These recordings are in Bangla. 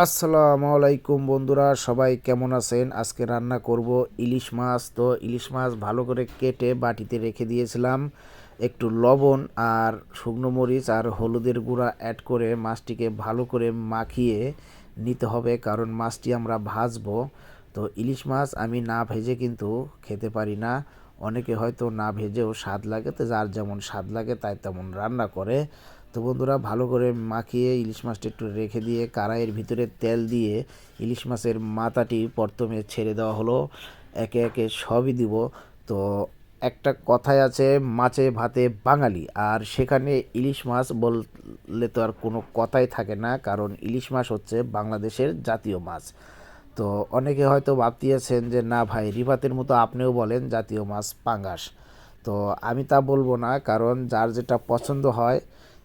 আসসালামু আলাইকুম বন্ধুরা, সবাই কেমন আছেন? আজকে রান্না করব ইলিশ মাছ। তো ইলিশ মাছ ভালো করে কেটে বাটিতে রেখে দিয়েছিলাম। একটু লবণ আর শুকনো মরিচ আর হলুদের গুঁড়া অ্যাড করে মাছটিকে ভালো করে মাখিয়ে নিতে হবে, কারণ মাছটি আমরা ভাজবো। তো ইলিশ মাছ আমি না ভেজে কিন্তু খেতে পারি না। অনেকে হয়তো না ভেজেও স্বাদ লাগে, তো যার যেমন স্বাদ লাগে তাই তেমন রান্না করে। তো বন্ধুরা, ভালো করে মাখিয়ে ইলিশ মাছটা একটু রেখে দিয়ে কড়াইয়ের ভিতরে তেল দিয়ে ইলিশ মাছের মাথাটি প্রথমে ছেড়ে দেওয়া হলো। একে একে সবই দিব। তো একটা কথাই আছে, মাছে ভাতে বাঙালি, আর সেখানে ইলিশ মাছ বললে তো আর কোনো কথাই থাকে না, কারণ ইলিশ মাছ হচ্ছে বাংলাদেশের জাতীয় মাছ। তো অনেকে হয়তো ভাবতেছেন যে না ভাই, রিফাতের মতো আপনিও বলেন জাতীয় মাছ পাঙ্গাস। তো আমি তা বলবো না, কারণ যার যেটা পছন্দ হয়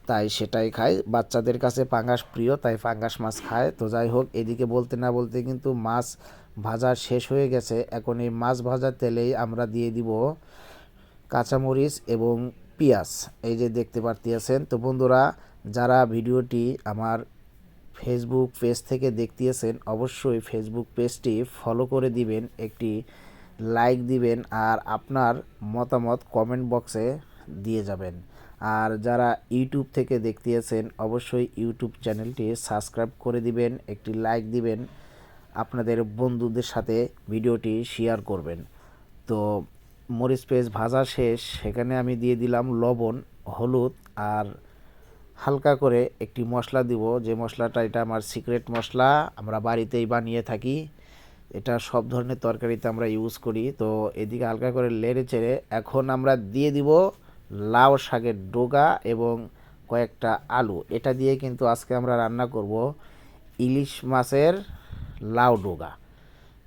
তাই সেটাই খায়। বাচ্চাদের কাছে পাঙ্গাস প্রিয়, তাই পাঙ্গাস মাছ খায়। তো যাই হোক, এদিকে বলতে না বলতে কিন্তু মাছ ভাজা শেষ হয়ে গেছে। এখন এই মাছ ভাজার তেলেই আমরা দিয়ে দিব কাঁচামরিচ এবং পেঁয়াজ। এই যে দেখতে পারতেছেন। তো বন্ধুরা, যারা ভিডিওটি আমার ফেসবুক পেজ থেকে দেখতেছেন, অবশ্যই ফেসবুক পেজটি ফলো করে দিবেন, একটি লাইক দিবেন, আর আপনার মতামত কমেন্ট বক্সে দিয়ে যাবেন। আর যারা ইউটিউব থেকে দেখতেছেন, অবশ্যই ইউটিউব চ্যানেলটি সাবস্ক্রাইব করে দিবেন, একটি লাইক দিবেন, আপনাদের বন্ধুদের সাথে ভিডিওটি শেয়ার করবেন। তো মরিচ পেঁয়াজ ভাজা শেষ, সেখানে আমি দিয়ে দিলাম লবণ, হলুদ, আর হালকা করে একটি মশলা দিব, যে মশলাটা এটা আমার সিক্রেট মশলা, আমরা বাড়িতেই বানিয়ে থাকি। এটা সব ধরনের তরকারিতে আমরা ইউজ করি। তো এদিকে হালকা করে নেড়ে চেড়ে এখন আমরা দিয়ে দিব লাউ শাকের ডগা এবং কয়েকটা আলু। এটা দিয়ে কিন্তু আজকে আমরা রান্না করব ইলিশ মাছের লাউ ডগা।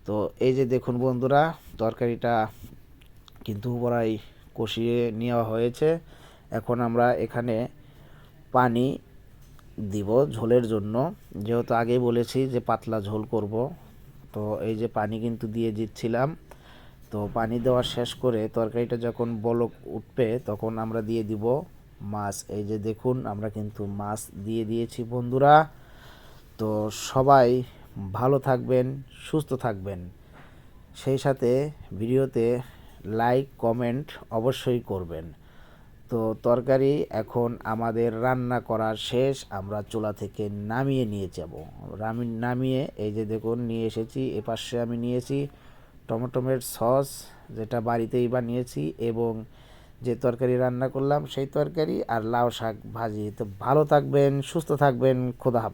তো এই যে দেখুন বন্ধুরা, তরকারিটা কিন্তু প্রায় কষিয়ে নেওয়া হয়েছে। এখন আমরা এখানে পানি দিব ঝোলের জন্য, যেহেতু আগেই বলেছি যে পাতলা ঝোল করব। তো এই যে পানি কিন্তু দিয়ে দিচ্ছিলাম। তো পানি দেওয়া শেষ করে তরকারিটা যখন বলক উঠবে, তখন আমরা দিয়ে দিব মাছ। এই যে দেখুন, আমরা কিন্তু মাছ দিয়ে দিয়েছি বন্ধুরা। তো সবাই ভালো থাকবেন, সুস্থ থাকবেন, সেই সাথে ভিডিওতে লাইক কমেন্ট অবশ্যই করবেন। তো তরকারি এখন আমাদের রান্না করা শেষ, আমরা চুলা থেকে নামিয়ে নিয়ে যাব। নামিয়ে এই যে দেখুন নিয়ে এসেছি, এপাশে আমি নিয়েছি টমেটোমের সস, যেটা বাড়িতেই বানিয়েছি, এবং যে তরকারি রান্না করলাম সেই তরকারি, আর লাউ শাক ভাজি। তো ভালো থাকবেন, সুস্থ থাকবেন, খোদা হাফেজ।